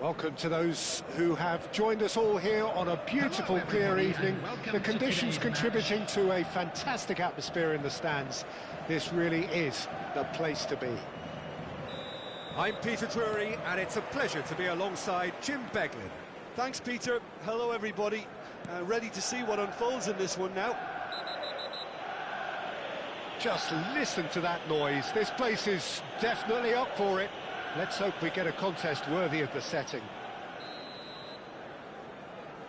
Welcome to those who have joined us all here on a beautiful, clear evening. The conditions contributing to a fantastic atmosphere in the stands. This really is the place to be. I'm Peter Drury, and it's a pleasure to be alongside Jim Beglin. Thanks, Peter. Hello, everybody. Ready to see what unfolds in this one now. Just listen to that noise. This place is definitely up for it. Let's hope we get a contest worthy of the setting.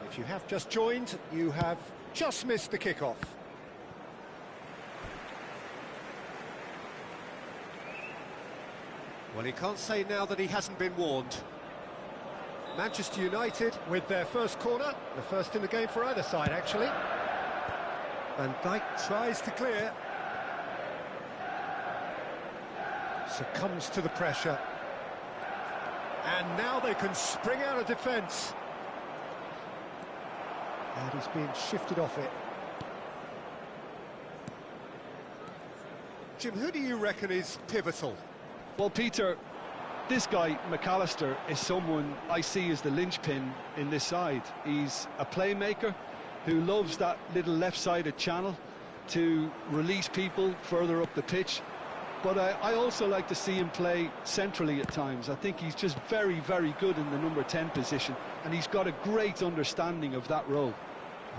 If you have just joined, you have just missed the kickoff. Well, he can't say now that he hasn't been warned. Manchester United with their first corner, the first in the game for either side, actually. Van Dijk tries to clear. Succumbs to the pressure. And now they can spring out of defence. And he's being shifted off it. Jim, who do you reckon is pivotal? Well, Peter, this guy, McAllister, is someone I see as the linchpin in this side. He's a playmaker who loves that little left-sided channel to release people further up the pitch. But I also like to see him play centrally at times. I think he's just very, very good in the number 10 position, and he's got a great understanding of that role.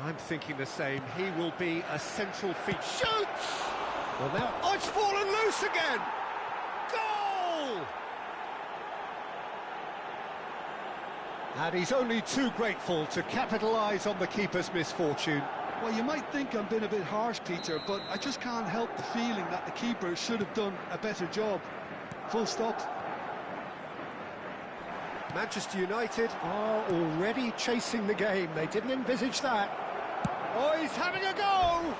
I'm thinking the same. He will be a central feature. Shoots! Well, now... Oh, it's fallen loose again! Goal! And he's only too grateful to capitalise on the keeper's misfortune. Well, you might think I'm being a bit harsh, Peter, but I just can't help the feeling that the keeper should have done a better job. Full stop. Manchester United are already chasing the game. They didn't envisage that. Oh, he's having a go!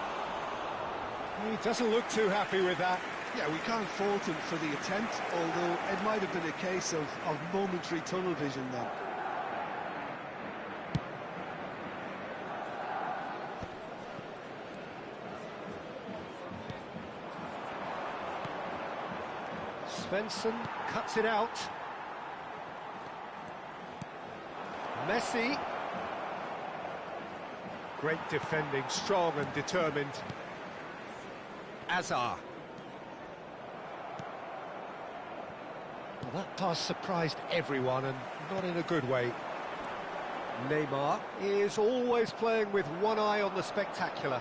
He doesn't look too happy with that. Yeah, we can't fault him for the attempt, although it might have been a case of momentary tunnel vision then. Svensson cuts it out. Messi. Great defending, strong and determined. Azar. Well, that pass surprised everyone, and not in a good way. Neymar is always playing with one eye on the spectacular.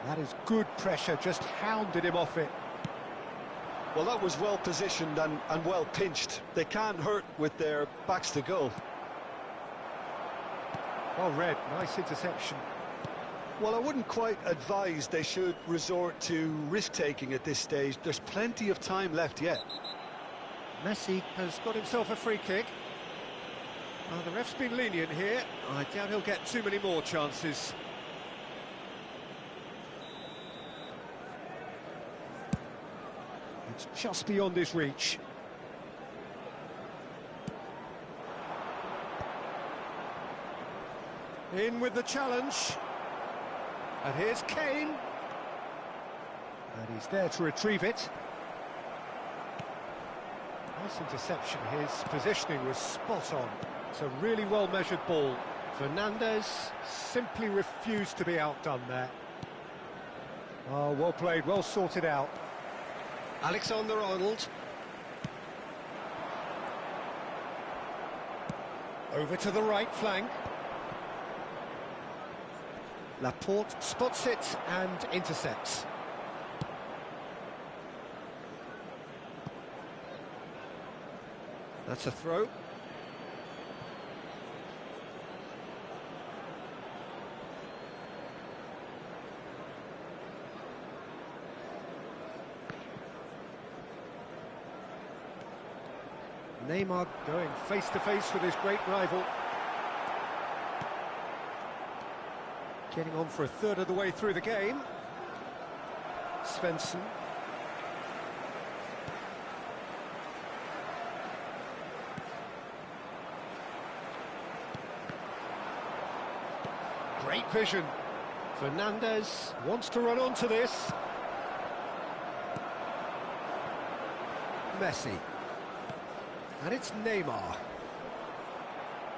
That is good pressure, just hounded him off it. Well, that was well positioned and well pinched. They can't hurt with their backs to goal. Well read, nice interception. Well, I wouldn't quite advise they should resort to risk-taking at this stage. There's plenty of time left yet. Messi has got himself a free kick. Well, the ref's been lenient here. I doubt he'll get too many more chances. It's just beyond his reach. In with the challenge. And here's Kane. And he's there to retrieve it. Nice interception. His positioning was spot on. It's a really well-measured ball. Fernandes simply refused to be outdone there. Oh, well played, well sorted out. Alexander-Arnold. Over to the right flank. Laporte spots it and intercepts. That's a throw. Neymar going face-to-face with his great rival. Getting on for a third of the way through the game. Svensson. Great vision. Fernandes wants to run onto this. Messi. And it's Neymar.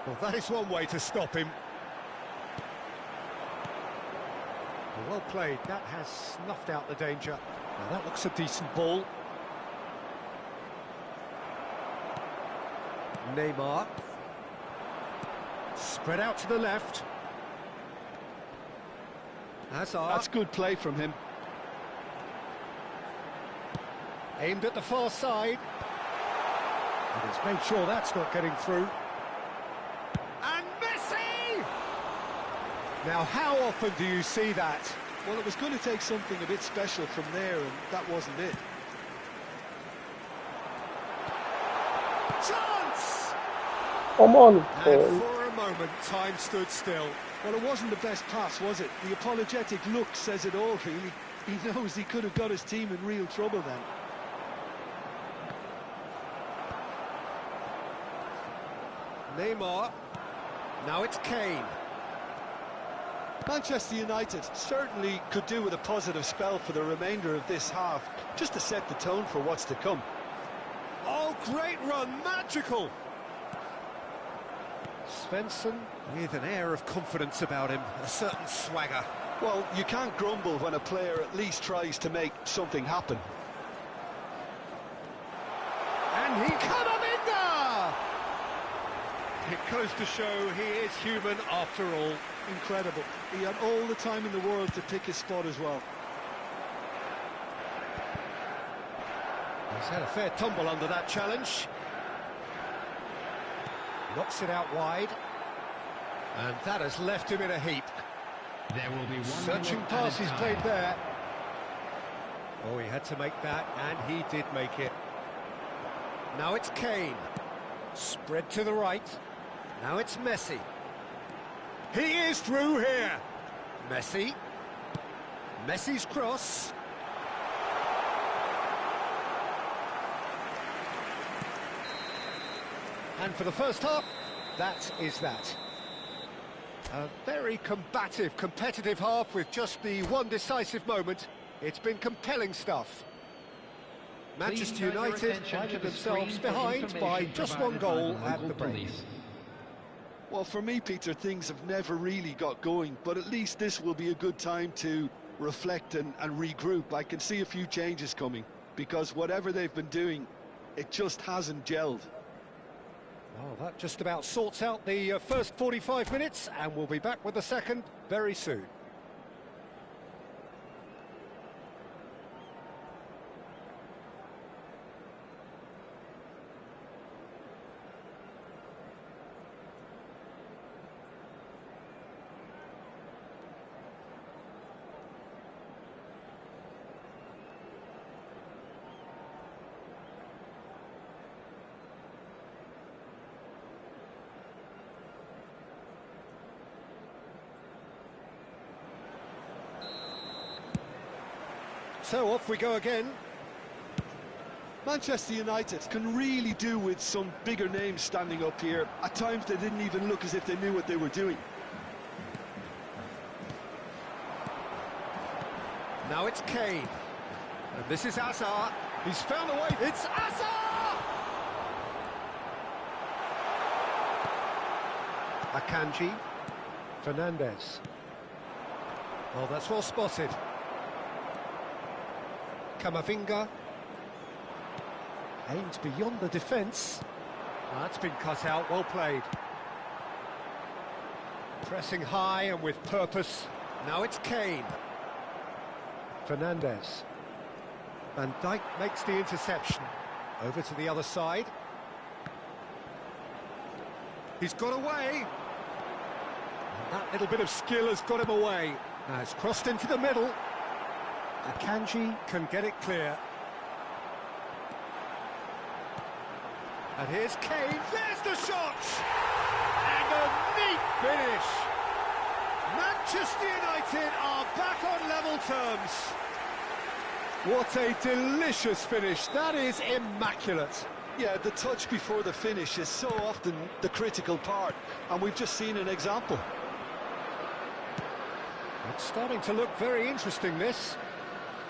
Well, that is one way to stop him. Well played, that has snuffed out the danger. Now that looks a decent ball. Neymar. Spread out to the left. Hazard. That's good play from him. Aimed at the far side. And he's made sure that's not getting through. And Messi! Now, how often do you see that? Well, it was going to take something a bit special from there, and that wasn't it. Chance! Come on, And Paul. for a moment, time stood still. Well, it wasn't the best pass, was it? The apologetic look says it all, really. He knows he could have got his team in real trouble then. Neymar. Now it's Kane. Manchester United certainly could do with a positive spell for the remainder of this half, just to set the tone for what's to come. Oh, great run, magical! Svensson with an air of confidence about him, a certain swagger. Well, you can't grumble when a player at least tries to make something happen. And he Camavinga! It goes to show he is human after all. Incredible. He had all the time in the world to pick his spot as well. He's had a fair tumble under that challenge. Knocks it out wide. And that has left him in a heap. There will be one Searching minute pass at a he's time. played there. Oh, he had to make that, and he did make it. Now it's Kane. Spread to the right. Now it's Messi. He is through here. Messi. Messi's cross. And for the first half, that is that. A very combative, competitive half with just the one decisive moment. It's been compelling stuff. Manchester United finding themselves behind by just one goal at the break. Well, for me, Peter, things have never really got going, but at least this will be a good time to reflect and regroup. I can see a few changes coming, because whatever they've been doing, it just hasn't gelled. Oh, that just about sorts out the first 45 minutes, and we'll be back with the second very soon. So off we go again. Manchester United can really do with some bigger names standing up here. At times they didn't even look as if they knew what they were doing. Now it's Kane. And this is Hazard. He's found a way. It's Hazard! Akanji. Fernandez. Oh, that's well spotted. Camavinga. Aims beyond the defence. That's been cut out, well played. Pressing high and with purpose. Now it's Kane. Fernandez. Van Dijk makes the interception. Over to the other side. He's got away. And that little bit of skill has got him away. Now it's crossed into the middle. Akanji can get it clear. And here's Kane. There's the shot! And a neat finish. Manchester United are back on level terms. What a delicious finish. That is immaculate. Yeah, the touch before the finish is so often the critical part, and we've just seen an example. It's starting to look very interesting, this.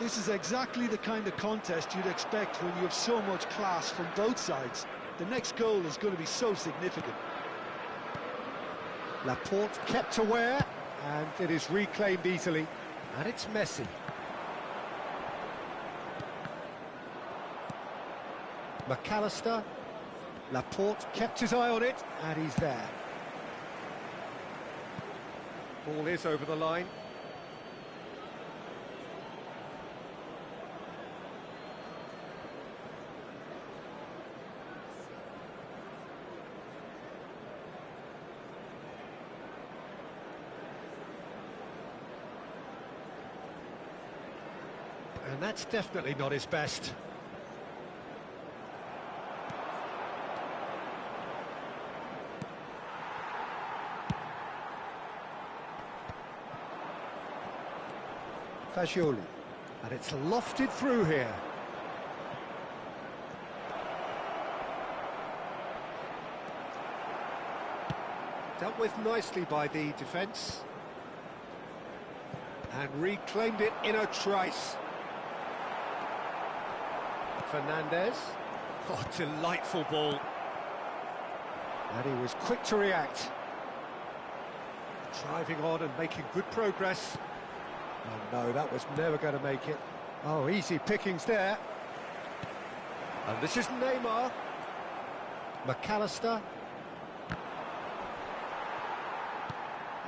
This is exactly the kind of contest you'd expect when you have so much class from both sides. The next goal is going to be so significant. Laporte kept aware, and it is reclaimed easily. And it's Messi. McAllister. Laporte kept his eye on it, and he's there. Ball is over the line. And that's definitely not his best. Fagioli, and it's lofted through here. Dealt with nicely by the defence. And reclaimed it in a trice. Fernandez. Oh, delightful ball. And he was quick to react. Driving on and making good progress. Oh no, that was never going to make it. Oh, easy pickings there. And this is Neymar. McAllister.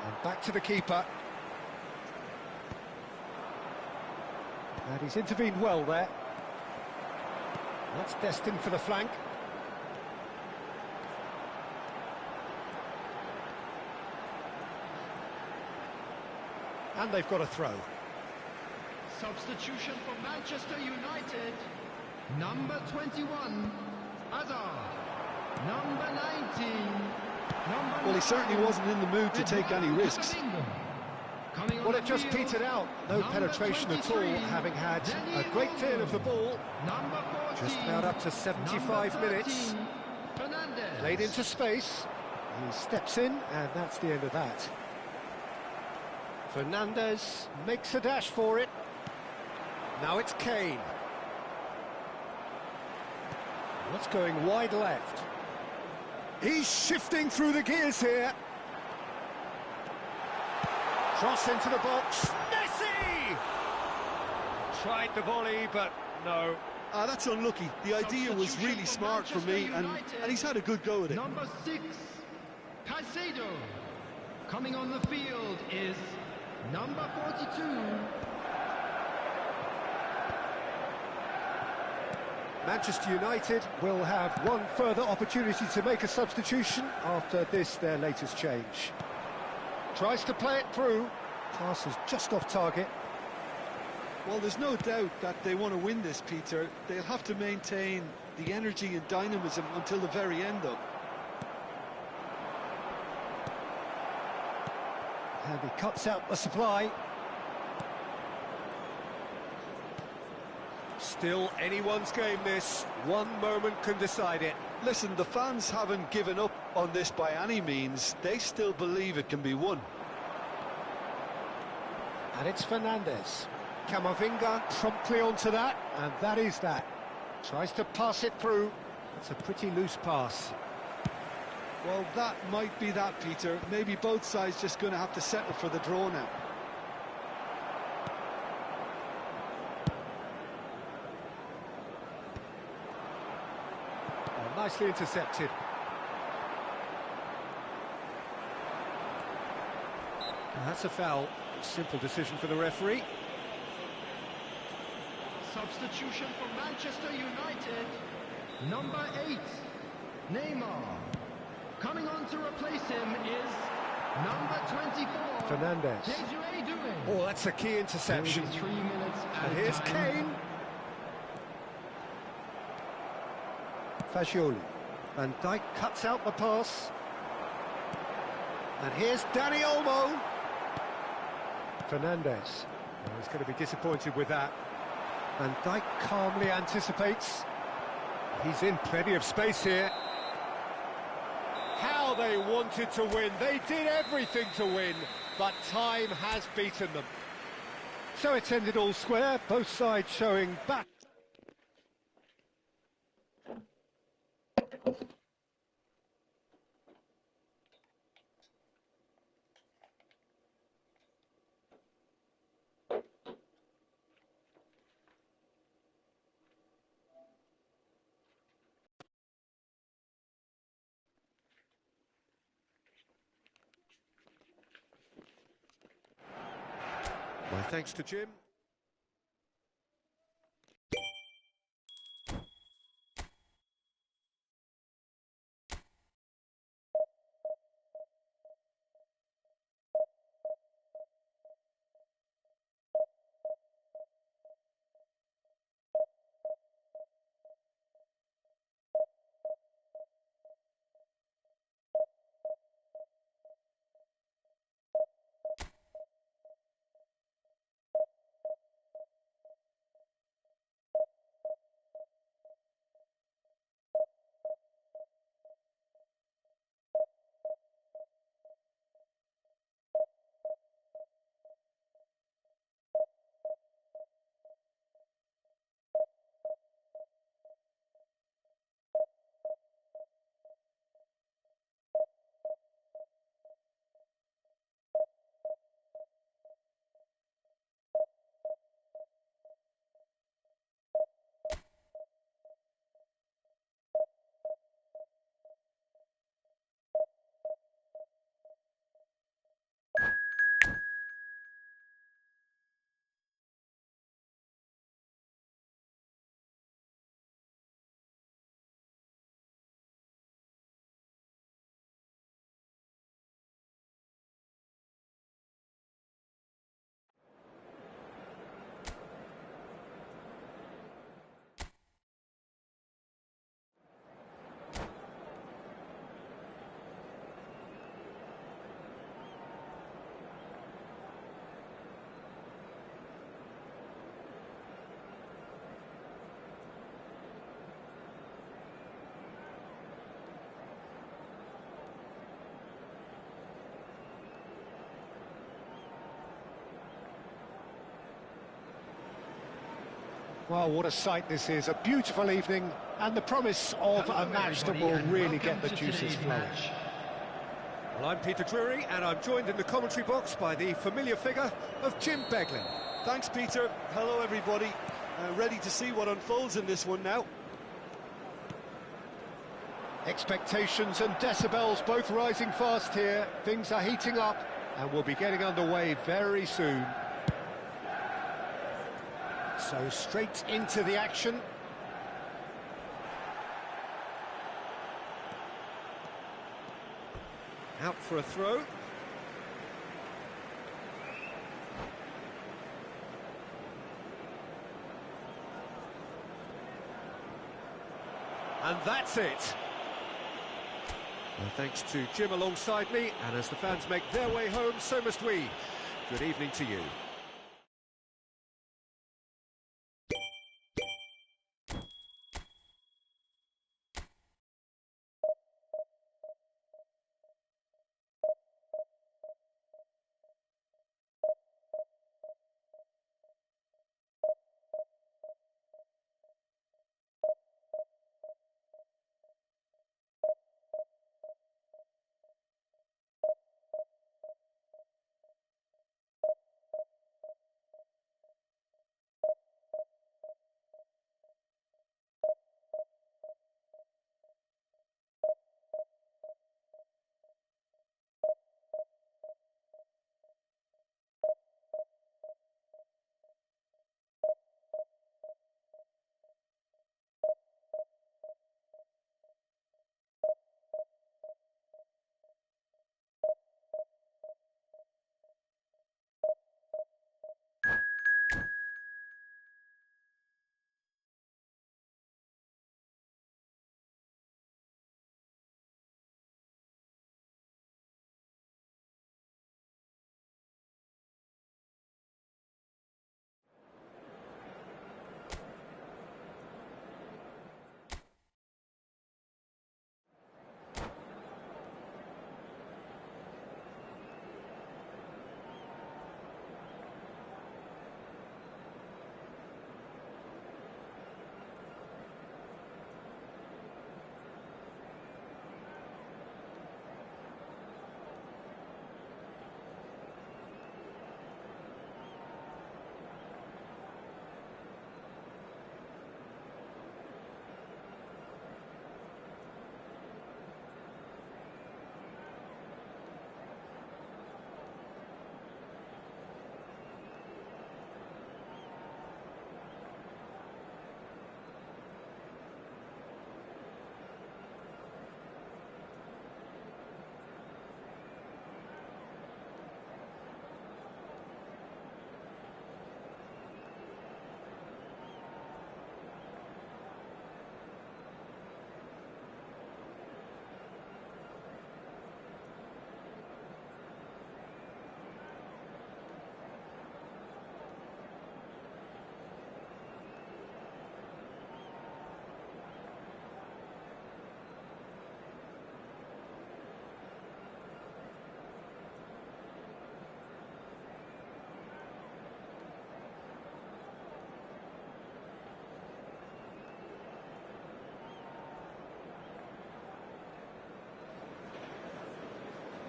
And back to the keeper. And he's intervened well there. That's destined for the flank. And they've got a throw. Substitution for Manchester United. Number 21, Hazard. Number 19. Well, he certainly wasn't in the mood to take any risks. Well, it just petered out. No penetration at all, having had a great turn of the ball. Just about up to 75 minutes. Played into space. He steps in, and that's the end of that. Fernandez makes a dash for it. Now it's Kane. What's going wide left? He's shifting through the gears here. Cross into the box. Messi! Tried the volley, but no. That's unlucky. The idea was really smart for me, and he's had a good go at it. Number 6, Caicedo. Coming on the field is number 42. Manchester United will have one further opportunity to make a substitution after this, their latest change. Tries to play it through. Pass is just off target. Well, there's no doubt that they want to win this, Peter. They'll have to maintain the energy and dynamism until the very end, though. And he cuts out the supply. Still anyone's game, this. One moment can decide it. Listen, the fans haven't given up on this by any means. They still believe it can be won. And it's Fernandez. Camavinga promptly onto that, and that is that. Tries to pass it through. It's a pretty loose pass. Well, that might be that, Peter. Maybe both sides just going to have to settle for the draw now. Oh, nicely intercepted. And that's a foul. Simple decision for the referee. Substitution for Manchester United. Number 8, Neymar. Coming on to replace him is number 24. Fernandez. Desiree Doué. Oh, that's a key interception. 3 minutes And here's Kane. Fagioli. Van Dijk cuts out the pass. And here's Dani Olmo. Fernandez. Oh, he's going to be disappointed with that. Van Dijk calmly anticipates. He's in plenty of space here. How they wanted to win. They did everything to win, but time has beaten them. So it's ended all square, both sides showing back. thanks to Jim. Well, what a sight this is. A beautiful evening and the promise of Hello, a match that everybody, will and really welcome get the to juices today's flowing. match. Well, I'm Peter Drury, and I'm joined in the commentary box by the familiar figure of Jim Beglin. Thanks, Peter. Hello, everybody. Ready to see what unfolds in this one now. Expectations and decibels both rising fast here. Things are heating up and we'll be getting underway very soon. So straight into the action. Out for a throw. And that's it. Well, thanks to Jim alongside me, and as the fans make their way home, so must we. Good evening to you.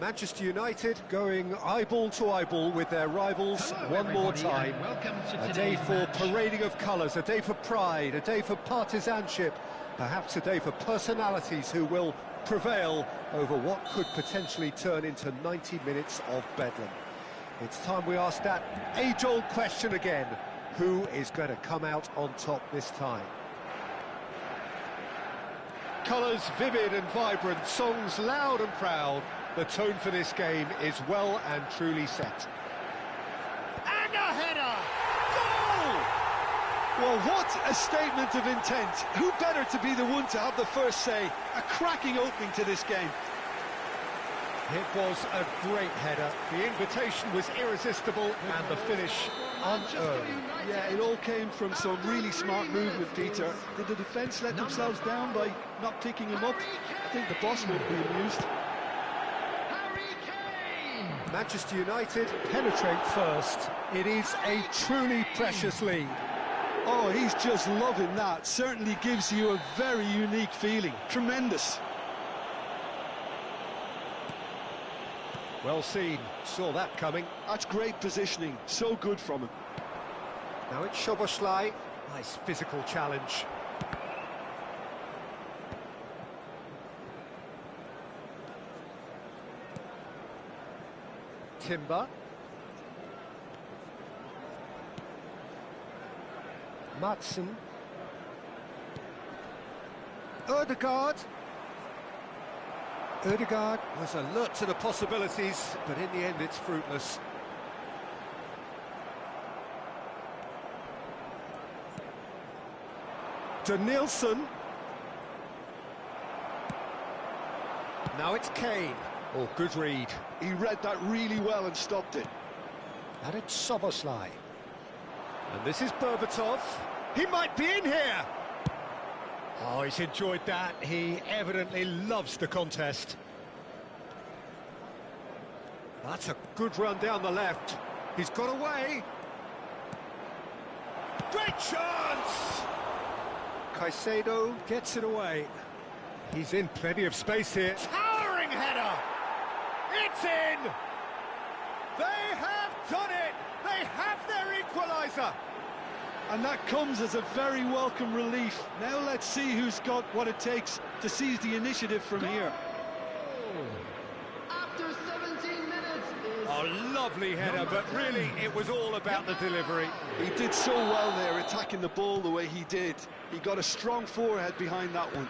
Manchester United going eyeball to eyeball with their rivals Hello, one more everybody, time. and welcome to A day today's for match. parading of colours, a day for pride, a day for partisanship, perhaps a day for personalities who will prevail over what could potentially turn into 90 minutes of bedlam. It's time we ask that age-old question again. Who is going to come out on top this time? Colours vivid and vibrant, songs loud and proud. The tone for this game is well and truly set. And a header! Goal! Well, what a statement of intent. Who better to be the one to have the first say? A cracking opening to this game. It was a great header. The invitation was irresistible and the finish unearned. Yeah, it all came from some really smart movement, Peter. Did the defence let themselves down by not picking him up? I think the boss won't be amused. Manchester United penetrate first. It is a truly precious lead. Oh, he's just loving that. Certainly gives you a very unique feeling. Tremendous. Well seen, saw that coming. That's great positioning. So good from him. Now it's Szoboszlai. Nice physical challenge. Timber. Maatsen. Ødegaard was alert to the possibilities, but in the end it's fruitless. Danielson. Now it's Kane. Oh, good read. He read that really well and stopped it. And it's Szoboszlai. And this is Berbatov. He might be in here! Oh, he's enjoyed that. He evidently loves the contest. That's a good run down the left. He's got away. Great chance! Caicedo gets it away. He's in plenty of space here. Towering header! It's in! They have done it! They have their equaliser! And that comes as a very welcome relief. Now let's see who's got what it takes to seize the initiative from here. After 17 minutes is... Oh, lovely header, but really it was all about the delivery. He did so well there, attacking the ball the way he did. He got a strong forehead behind that one.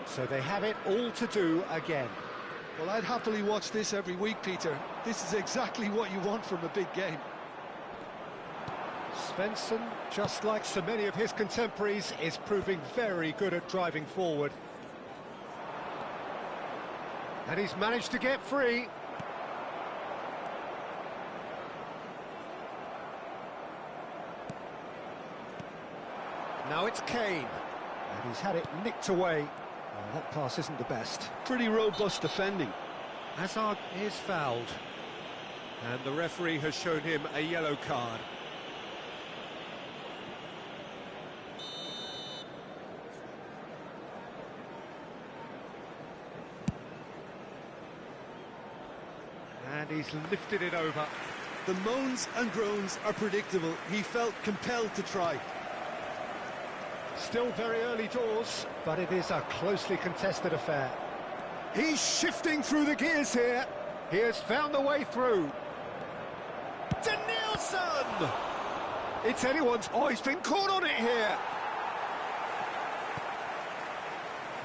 So they have it all to do again. Well, I'd happily watch this every week, Peter. This is exactly what you want from a big game. Svensson, just like so many of his contemporaries, is proving very good at driving forward. And he's managed to get free. Now it's Kane. And he's had it nicked away. Oh, that pass isn't the best. Pretty robust defending. Hazard is fouled. And the referee has shown him a yellow card. And he's lifted it over. The moans and groans are predictable. He felt compelled to try. Still very early doors, but it is a closely contested affair. He's shifting through the gears here. He has found the way through. Danielson! It's anyone's... Oh, he's been caught on it here.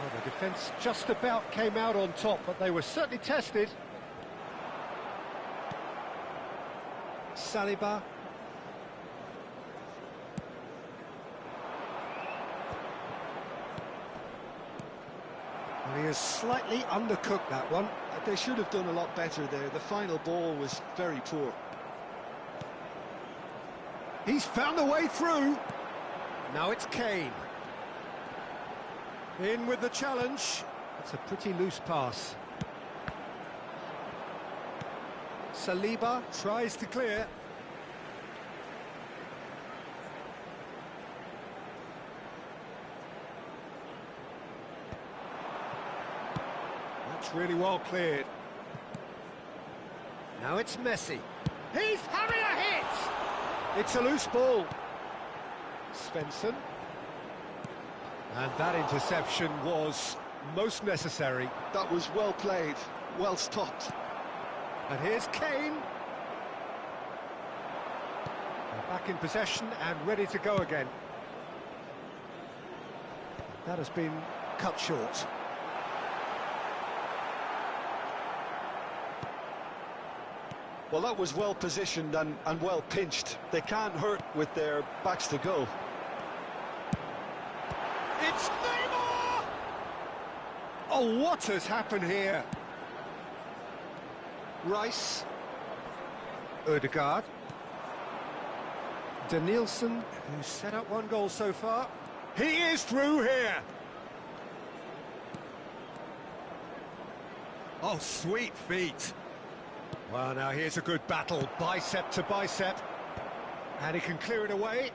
Oh, the defence just about came out on top, but they were certainly tested. Saliba. Well, he has slightly undercooked that one. They should have done a lot better there. The final ball was very poor. He's found the way through. Now it's Kane. In with the challenge. It's a pretty loose pass. Saliba tries to clear. That That's really well cleared. Now it's Messi. He's having a hit! It's a loose ball. Svensson. And that interception was most necessary. That was well played, well stopped. And here's Kane. They're back in possession and ready to go again. That has been cut short. Well, that was well positioned and well pinched. They can't hurt with their backs to goal. It's Neymar! Oh, what has happened here? Rice. Ødegaard. Danielson, who's set up one goal so far. He is through here! Oh, sweet feet. Well, now here's a good battle, bicep to bicep. And he can clear it away.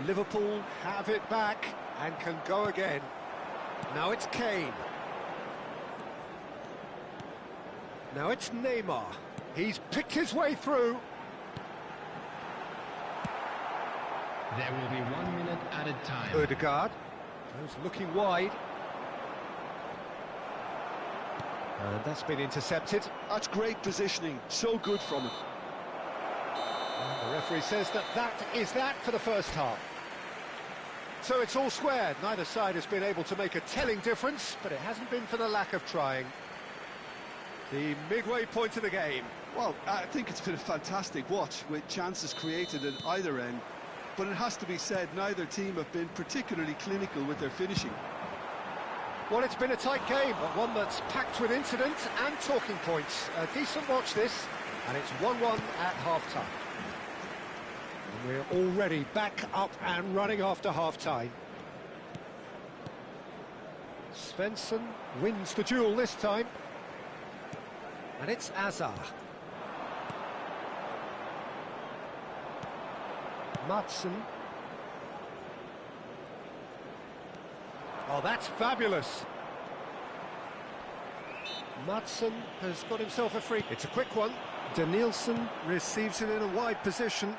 Liverpool have it back and can go again. Now it's Kane. Now it's Neymar. He's picked his way through. There will be 1 minute added time. Ødegaard. Goes looking wide. And that's been intercepted. That's great positioning, so good from him. And the referee says that is that for the first half. So it's all squared. Neither side has been able to make a telling difference, but it hasn't been for the lack of trying. The midway point of the game. Well, I think it's been a fantastic watch with chances created at either end. But it has to be said, neither team have been particularly clinical with their finishing. Well, it's been a tight game, but one that's packed with incident and talking points. A decent watch this, and it's 1-1 at half-time. And we're already back up and running after half-time. Svensson wins the duel this time. And it's Azar. Madsen. Oh, that's fabulous. Madsen has got himself a free. It's a quick one. Danielson receives it in a wide position.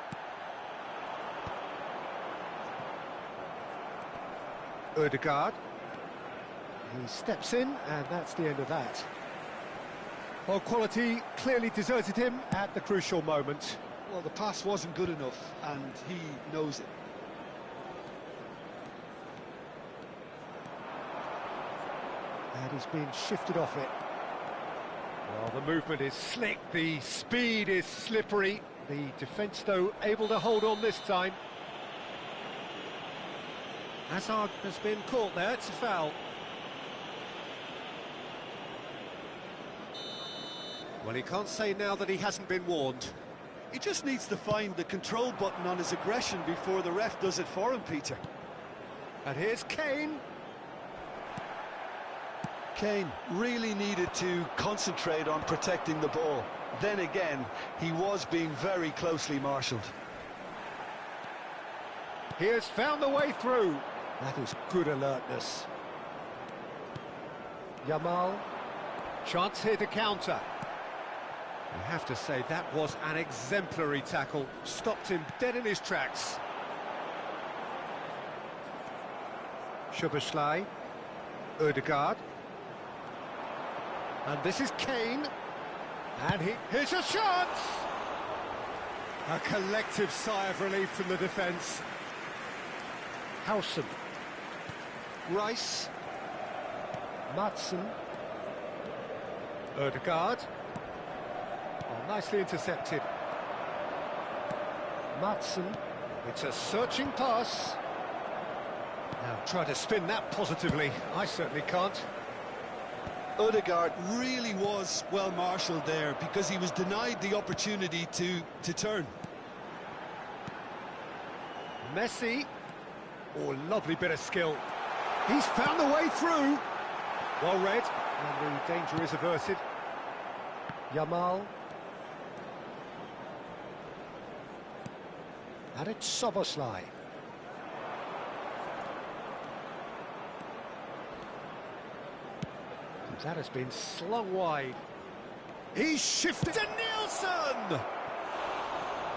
Ødegaard. He steps in, and that's the end of that. Well, quality clearly deserted him at the crucial moment. Well, the pass wasn't good enough, and he knows it. And he's been shifted off it. Well, the movement is slick, the speed is slippery. The defence, though, able to hold on this time. Hazard has been caught there, it's a foul. Well, he can't say now that he hasn't been warned. He just needs to find the control button on his aggression before the ref does it for him, Peter. And here's Kane. Kane really needed to concentrate on protecting the ball. Then again, he was being very closely marshalled. He has found the way through. That is good alertness. Yamal. Chance here to counter. You have to say that was an exemplary tackle. Stopped him dead in his tracks. Szoboszlai. Ødegaard. And this is Kane. And here's a chance! A collective sigh of relief from the defence. Howson. Rice. Madsen. Ødegaard. Oh, nicely intercepted. Madsen. It's a searching pass. Now try to spin that positively. I certainly can't. Ødegaard really was well marshalled there because he was denied the opportunity to turn. Messi. Oh, lovely bit of skill. He's found the way through. Well read, and the danger is averted. Yamal. And it's Szoboszlai. That has been slung wide. He's shifted to Nielsen!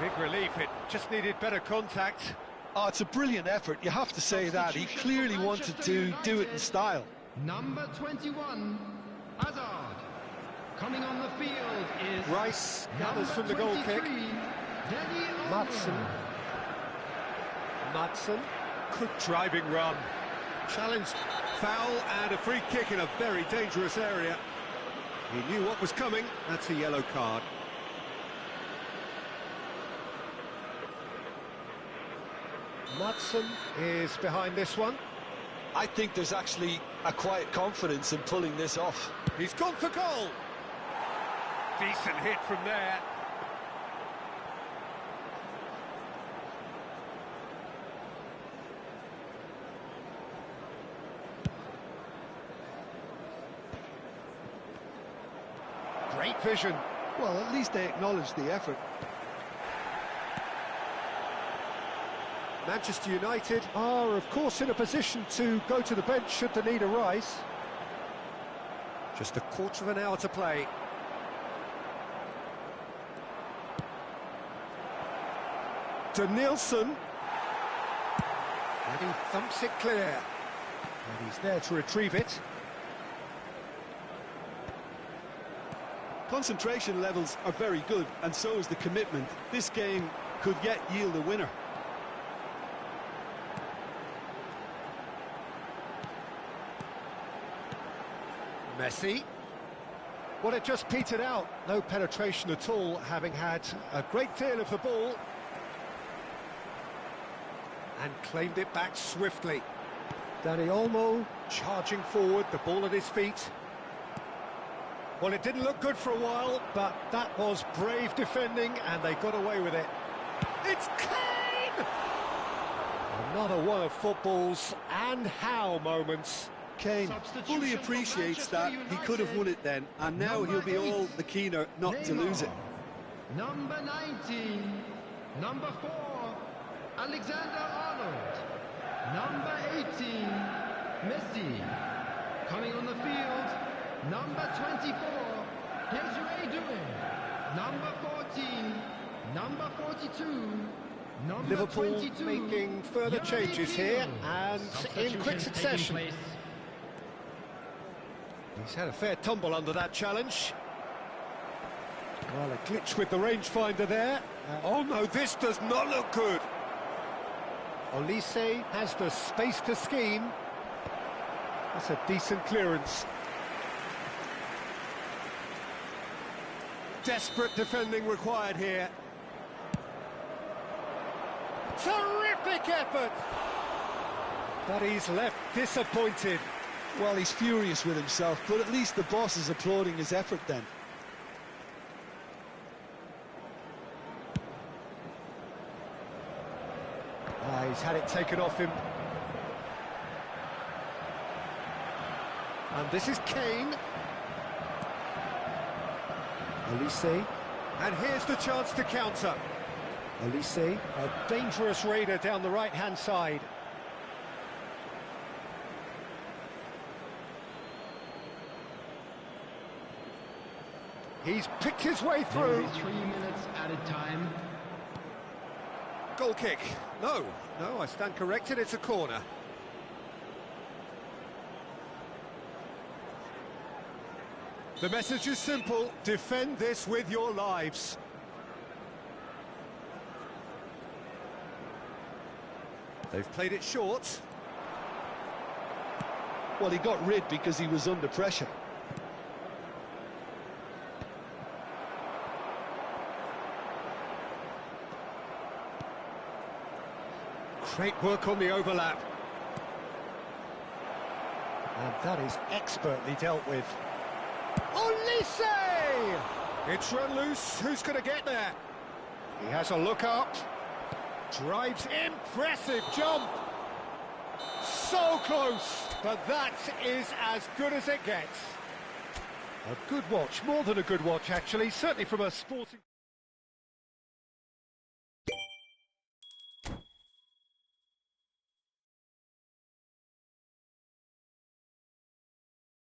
Big relief, it just needed better contact. Oh, it's a brilliant effort, you have to say that. He clearly wanted to do it in style. Number 21, Hazard. Coming on the field is Rice gathers from the goal kick. Madsen. Good driving run. Challenge, foul and a free kick in a very dangerous area. He knew what was coming. That's a yellow card. Madsen is behind this one. I think there's actually a quiet confidence in pulling this off. He's gone for goal. Decent hit from there. Great vision. Well, at least they acknowledge the effort. Manchester United are, of course, in a position to go to the bench should the need arise. Just a quarter of an hour to play. To Nielsen. And he thumps it clear. And he's there to retrieve it. Concentration levels are very good, and so is the commitment. This game could yet yield a winner. Messi. Well, it just petered out. No penetration at all, having had a great deal of the ball. And claimed it back swiftly. Dani Olmo charging forward, the ball at his feet. Well, it didn't look good for a while, but that was brave defending, and they got away with it. It's Kane! Another one of football's and how moments. Kane fully appreciates that he could have won it then, and now he'll be all the keener not to lose it. Number 19, number 4, Alexander-Arnold. Number 18, Messi. Coming on the field, number 24, here's Ray doing. Number 14, number 42, number Liverpool 22, making further changes here, and in quick succession. He's had a fair tumble under that challenge. Well, a glitch with the rangefinder there. Oh no, this does not look good. Olise has the space to scheme. That's a decent clearance. Desperate defending required here. Terrific effort! But he's left disappointed. Well, he's furious with himself, but at least the boss is applauding his effort then. He's had it taken off him. And this is Kane. Olise. And here's the chance to counter. Olise, a dangerous raider down the right-hand side. He's picked his way through. 3 minutes added time. Goal kick. No, I stand corrected, it's a corner. The message is simple, defend this with your lives. They've played it short. Well, he got rid because he was under pressure. Great work on the overlap. And that is expertly dealt with. Olise! It's run loose, who's going to get there? He has a look up. Drives, impressive jump. So close, but that is as good as it gets. A good watch, more than a good watch actually, certainly from a sporting...